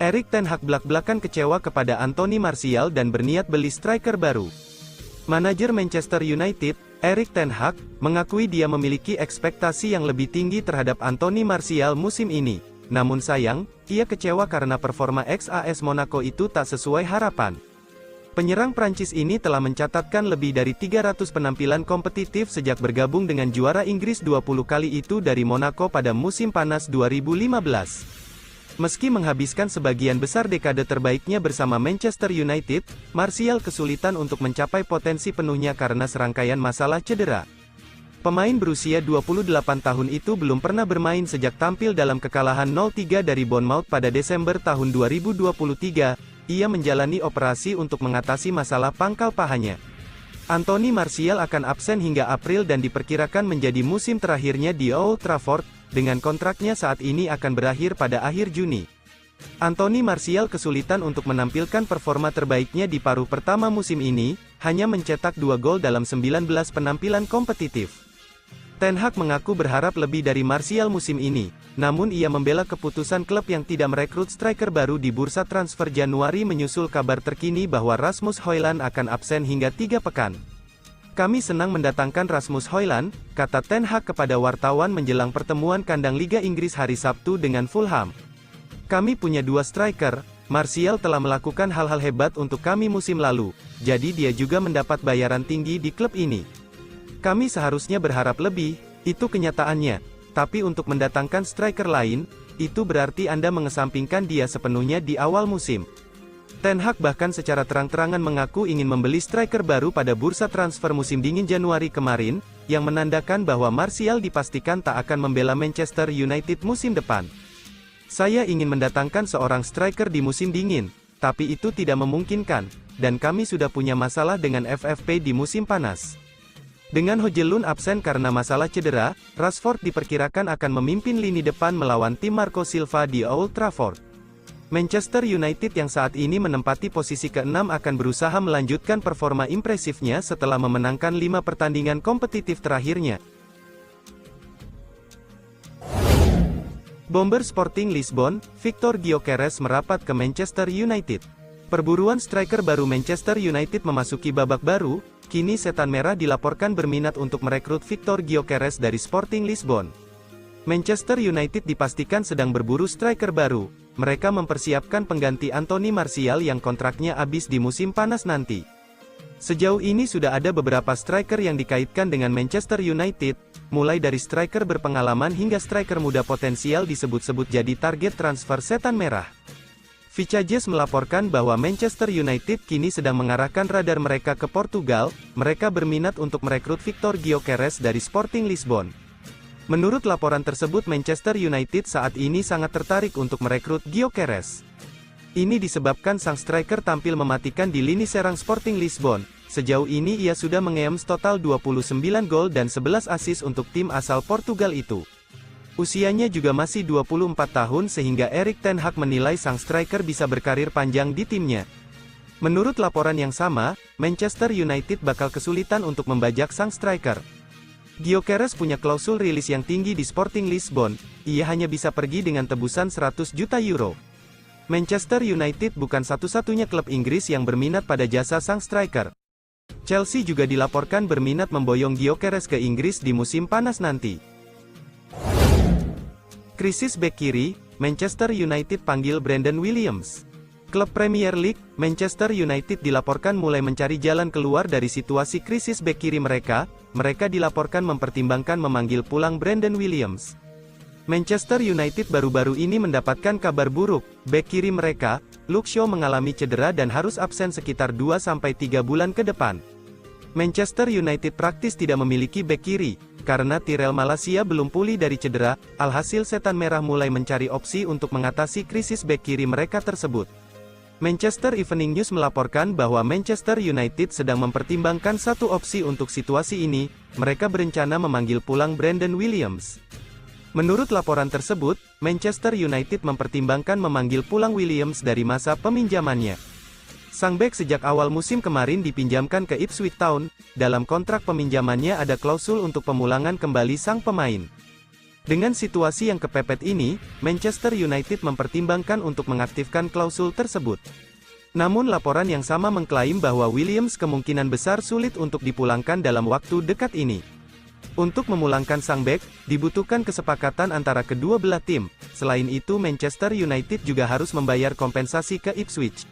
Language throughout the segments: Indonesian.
Erik ten Hag blak-blakan kecewa kepada Anthony Martial dan berniat beli striker baru. Manajer Manchester United, Erik ten Hag, mengakui dia memiliki ekspektasi yang lebih tinggi terhadap Anthony Martial musim ini. Namun sayang, ia kecewa karena performa ex-AS Monaco itu tak sesuai harapan. Penyerang Prancis ini telah mencatatkan lebih dari 300 penampilan kompetitif sejak bergabung dengan juara Inggris 20 kali itu dari Monaco pada musim panas 2015. Meski menghabiskan sebagian besar dekade terbaiknya bersama Manchester United, Martial kesulitan untuk mencapai potensi penuhnya karena serangkaian masalah cedera. Pemain berusia 28 tahun itu belum pernah bermain sejak tampil dalam kekalahan 0-3 dari Bournemouth pada Desember tahun 2023. Ia menjalani operasi untuk mengatasi masalah pangkal pahanya. Anthony Martial akan absen hingga April dan diperkirakan menjadi musim terakhirnya di Old Trafford, dengan kontraknya saat ini akan berakhir pada akhir Juni. Anthony Martial kesulitan untuk menampilkan performa terbaiknya di paruh pertama musim ini, hanya mencetak 2 gol dalam 19 penampilan kompetitif. Ten Hag mengaku berharap lebih dari Martial musim ini, namun ia membela keputusan klub yang tidak merekrut striker baru di bursa transfer Januari menyusul kabar terkini bahwa Rasmus Højlund akan absen hingga 3 pekan. Kami senang mendatangkan Rasmus Højlund, kata Ten Hag kepada wartawan menjelang pertemuan kandang Liga Inggris hari Sabtu dengan Fulham. Kami punya 2 striker, Martial telah melakukan hal-hal hebat untuk kami musim lalu, jadi dia juga mendapat bayaran tinggi di klub ini. Kami seharusnya berharap lebih, itu kenyataannya. Tapi untuk mendatangkan striker lain, itu berarti Anda mengesampingkan dia sepenuhnya di awal musim. Ten Hag bahkan secara terang-terangan mengaku ingin membeli striker baru pada bursa transfer musim dingin Januari kemarin, yang menandakan bahwa Martial dipastikan tak akan membela Manchester United musim depan. Saya ingin mendatangkan seorang striker di musim dingin, tapi itu tidak memungkinkan, dan kami sudah punya masalah dengan FFP di musim panas. Dengan Højlund absen karena masalah cedera, Rashford diperkirakan akan memimpin lini depan melawan tim Marco Silva di Old Trafford. Manchester United yang saat ini menempati posisi ke-6 akan berusaha melanjutkan performa impresifnya setelah memenangkan 5 pertandingan kompetitif terakhirnya. Bomber Sporting Lisbon, Victor Gyökeres merapat ke Manchester United. Perburuan striker baru Manchester United memasuki babak baru. Kini Setan Merah dilaporkan berminat untuk merekrut Victor Gyökeres dari Sporting Lisbon. Manchester United dipastikan sedang berburu striker baru. Mereka mempersiapkan pengganti Anthony Martial yang kontraknya habis di musim panas nanti. Sejauh ini sudah ada beberapa striker yang dikaitkan dengan Manchester United, mulai dari striker berpengalaman hingga striker muda potensial disebut-sebut jadi target transfer Setan Merah. Vicajes melaporkan bahwa Manchester United kini sedang mengarahkan radar mereka ke Portugal. Mereka berminat untuk merekrut Victor Gyökeres dari Sporting Lisbon. Menurut laporan tersebut, Manchester United saat ini sangat tertarik untuk merekrut Gyökeres. Ini disebabkan sang striker tampil mematikan di lini serang Sporting Lisbon. Sejauh ini ia sudah mengeem total 29 gol dan 11 assist untuk tim asal Portugal itu. Usianya juga masih 24 tahun sehingga Erik ten Hag menilai sang striker bisa berkarir panjang di timnya. Menurut laporan yang sama, Manchester United bakal kesulitan untuk membajak sang striker. Gyökeres punya klausul rilis yang tinggi di Sporting Lisbon, ia hanya bisa pergi dengan tebusan 100 juta euro. Manchester United bukan satu-satunya klub Inggris yang berminat pada jasa sang striker. Chelsea juga dilaporkan berminat memboyong Gyökeres ke Inggris di musim panas nanti. Krisis bek kiri, Manchester United panggil Brandon Williams. Klub Premier League, Manchester United dilaporkan mulai mencari jalan keluar dari situasi krisis bek kiri mereka. Mereka dilaporkan mempertimbangkan memanggil pulang Brandon Williams. Manchester United baru-baru ini mendapatkan kabar buruk, bek kiri mereka, Luke Shaw mengalami cedera dan harus absen sekitar 2-3 bulan ke depan. Manchester United praktis tidak memiliki bek kiri, karena Tyrell Malacia belum pulih dari cedera. Alhasil Setan Merah mulai mencari opsi untuk mengatasi krisis bek kiri mereka tersebut. Manchester Evening News melaporkan bahwa Manchester United sedang mempertimbangkan satu opsi untuk situasi ini. Mereka berencana memanggil pulang Brandon Williams. Menurut laporan tersebut, Manchester United mempertimbangkan memanggil pulang Williams dari masa peminjamannya. Sang bek sejak awal musim kemarin dipinjamkan ke Ipswich Town. Dalam kontrak peminjamannya ada klausul untuk pemulangan kembali sang pemain. Dengan situasi yang kepepet ini, Manchester United mempertimbangkan untuk mengaktifkan klausul tersebut. Namun laporan yang sama mengklaim bahwa Williams kemungkinan besar sulit untuk dipulangkan dalam waktu dekat ini. Untuk memulangkan sang bek, dibutuhkan kesepakatan antara kedua belah tim. Selain itu Manchester United juga harus membayar kompensasi ke Ipswich.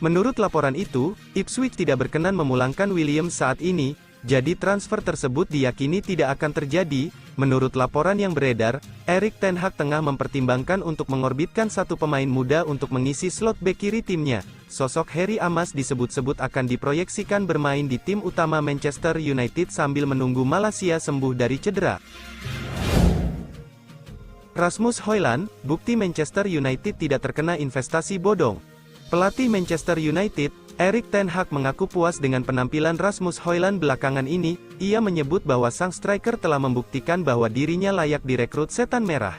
Menurut laporan itu, Ipswich tidak berkenan memulangkan Williams saat ini, jadi transfer tersebut diyakini tidak akan terjadi. Menurut laporan yang beredar, Erik ten Hag tengah mempertimbangkan untuk mengorbitkan satu pemain muda untuk mengisi slot bek kiri timnya. Sosok Harry Amas disebut-sebut akan diproyeksikan bermain di tim utama Manchester United sambil menunggu Malaysia sembuh dari cedera. Rasmus Hojlund, bukti Manchester United tidak terkena investasi bodong. Pelatih Manchester United, Erik ten Hag mengaku puas dengan penampilan Rasmus Hojlund belakangan ini. Ia menyebut bahwa sang striker telah membuktikan bahwa dirinya layak direkrut Setan Merah.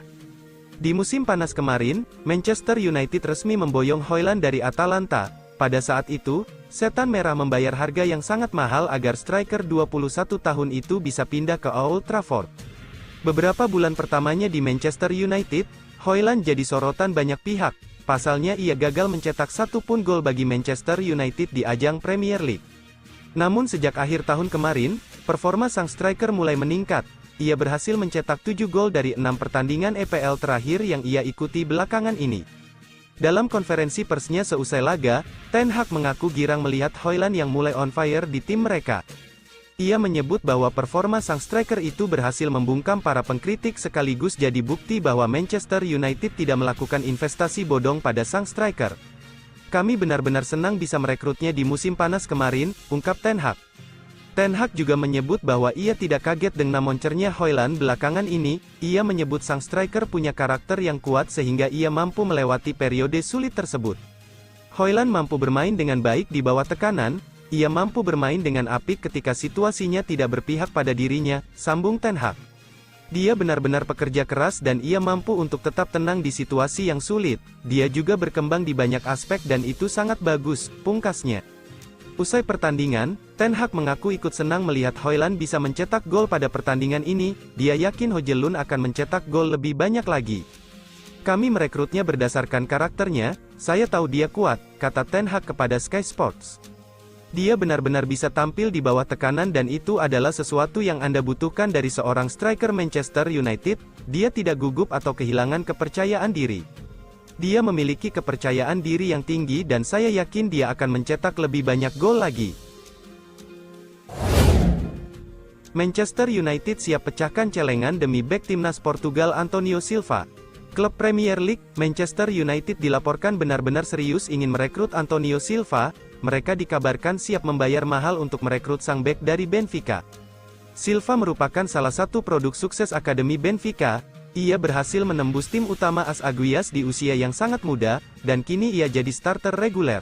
Di musim panas kemarin, Manchester United resmi memboyong Hojlund dari Atalanta. Pada saat itu, Setan Merah membayar harga yang sangat mahal agar striker 21 tahun itu bisa pindah ke Old Trafford. Beberapa bulan pertamanya di Manchester United, Hojlund jadi sorotan banyak pihak. Pasalnya ia gagal mencetak satu pun gol bagi Manchester United di ajang Premier League. Namun sejak akhir tahun kemarin, performa sang striker mulai meningkat. Ia berhasil mencetak 7 gol dari 6 pertandingan EPL terakhir yang ia ikuti belakangan ini. Dalam konferensi persnya seusai laga, Ten Hag mengaku girang melihat Hojlund yang mulai on fire di tim mereka. Ia menyebut bahwa performa sang striker itu berhasil membungkam para pengkritik sekaligus jadi bukti bahwa Manchester United tidak melakukan investasi bodong pada sang striker. Kami benar-benar senang bisa merekrutnya di musim panas kemarin, ungkap Ten Hag. Ten Hag juga menyebut bahwa ia tidak kaget dengan moncernya Hojlund belakangan ini. Ia menyebut sang striker punya karakter yang kuat sehingga ia mampu melewati periode sulit tersebut. Hojlund mampu bermain dengan baik di bawah tekanan. Ia mampu bermain dengan apik ketika situasinya tidak berpihak pada dirinya, sambung Ten Hag. Dia benar-benar pekerja keras dan ia mampu untuk tetap tenang di situasi yang sulit. Dia juga berkembang di banyak aspek dan itu sangat bagus, pungkasnya. Usai pertandingan, Ten Hag mengaku ikut senang melihat Hojlund bisa mencetak gol pada pertandingan ini. Dia yakin Hojlund akan mencetak gol lebih banyak lagi. Kami merekrutnya berdasarkan karakternya, saya tahu dia kuat, kata Ten Hag kepada Sky Sports. Dia benar-benar bisa tampil di bawah tekanan dan itu adalah sesuatu yang Anda butuhkan dari seorang striker Manchester United. Dia tidak gugup atau kehilangan kepercayaan diri. Dia memiliki kepercayaan diri yang tinggi dan saya yakin dia akan mencetak lebih banyak gol lagi. Manchester United siap pecahkan celengan demi bek timnas Portugal Antonio Silva. Klub Premier League, Manchester United dilaporkan benar-benar serius ingin merekrut Antonio Silva. Mereka dikabarkan siap membayar mahal untuk merekrut sang bek dari Benfica. Silva merupakan salah satu produk sukses Akademi Benfica. Ia berhasil menembus tim utama AS Aguias di usia yang sangat muda, dan kini ia jadi starter reguler.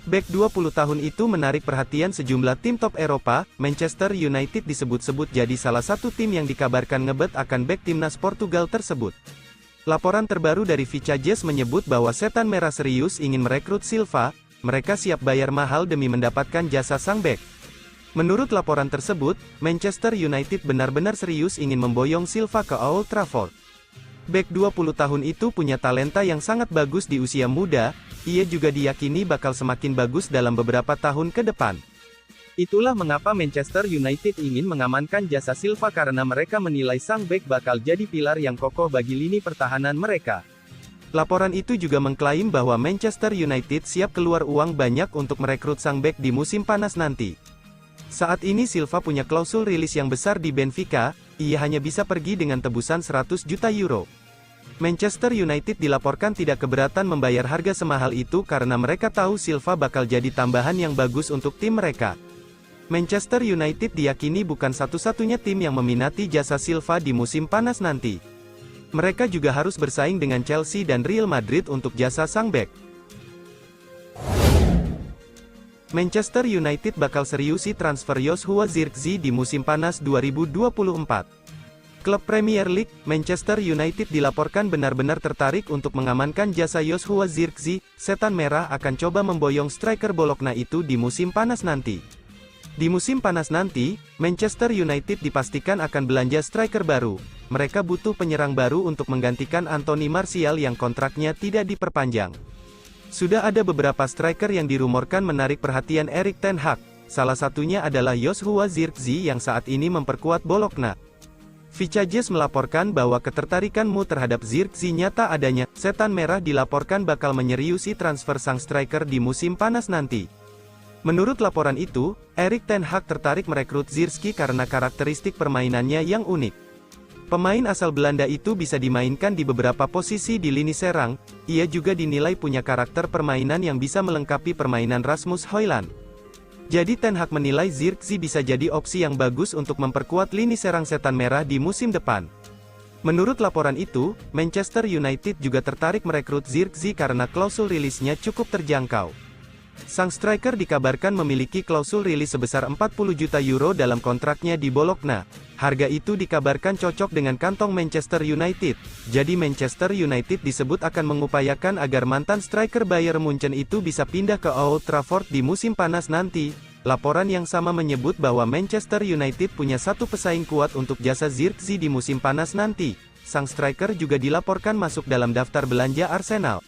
Bek 20 tahun itu menarik perhatian sejumlah tim top Eropa. Manchester United disebut-sebut jadi salah satu tim yang dikabarkan ngebet akan bek timnas Portugal tersebut. Laporan terbaru dari Vicajes menyebut bahwa Setan Merah serius ingin merekrut Silva. Mereka siap bayar mahal demi mendapatkan jasa sang bek. Menurut laporan tersebut, Manchester United benar-benar serius ingin memboyong Silva ke Old Trafford. Bek 20 tahun itu punya talenta yang sangat bagus di usia muda. Ia juga diyakini bakal semakin bagus dalam beberapa tahun ke depan. Itulah mengapa Manchester United ingin mengamankan jasa Silva karena mereka menilai sang bek bakal jadi pilar yang kokoh bagi lini pertahanan mereka. Laporan itu juga mengklaim bahwa Manchester United siap keluar uang banyak untuk merekrut sang bek di musim panas nanti. Saat ini Silva punya klausul rilis yang besar di Benfica, ia hanya bisa pergi dengan tebusan 100 juta euro. Manchester United dilaporkan tidak keberatan membayar harga semahal itu karena mereka tahu Silva bakal jadi tambahan yang bagus untuk tim mereka. Manchester United diyakini bukan satu-satunya tim yang meminati jasa Silva di musim panas nanti. Mereka juga harus bersaing dengan Chelsea dan Real Madrid untuk jasa sang bek. Manchester United bakal seriusi transfer Joshua Zirkzee di musim panas 2024. Klub Premier League, Manchester United dilaporkan benar-benar tertarik untuk mengamankan jasa Joshua Zirkzee. Setan Merah akan coba memboyong striker Bologna itu di musim panas nanti. Di musim panas nanti, Manchester United dipastikan akan belanja striker baru. Mereka butuh penyerang baru untuk menggantikan Anthony Martial yang kontraknya tidak diperpanjang. Sudah ada beberapa striker yang dirumorkan menarik perhatian Erik ten Hag. Salah satunya adalah Joshua Zirkzee yang saat ini memperkuat Bologna. Vicajes melaporkan bahwa ketertarikanmu terhadap Zirkzee nyata adanya. Setan Merah dilaporkan bakal menyeriusi transfer sang striker di musim panas nanti. Menurut laporan itu, Erik ten Hag tertarik merekrut Zirkzee karena karakteristik permainannya yang unik. Pemain asal Belanda itu bisa dimainkan di beberapa posisi di lini serang. Ia juga dinilai punya karakter permainan yang bisa melengkapi permainan Rasmus Højlund. Jadi Ten Hag menilai Zirkzee bisa jadi opsi yang bagus untuk memperkuat lini serang Setan Merah di musim depan. Menurut laporan itu, Manchester United juga tertarik merekrut Zirkzee karena klausul rilisnya cukup terjangkau. Sang striker dikabarkan memiliki klausul rilis sebesar 40 juta euro dalam kontraknya di Bologna. Harga itu dikabarkan cocok dengan kantong Manchester United. Jadi Manchester United disebut akan mengupayakan agar mantan striker Bayern Munchen itu bisa pindah ke Old Trafford di musim panas nanti. Laporan yang sama menyebut bahwa Manchester United punya satu pesaing kuat untuk jasa Zirkzee di musim panas nanti. Sang striker juga dilaporkan masuk dalam daftar belanja Arsenal.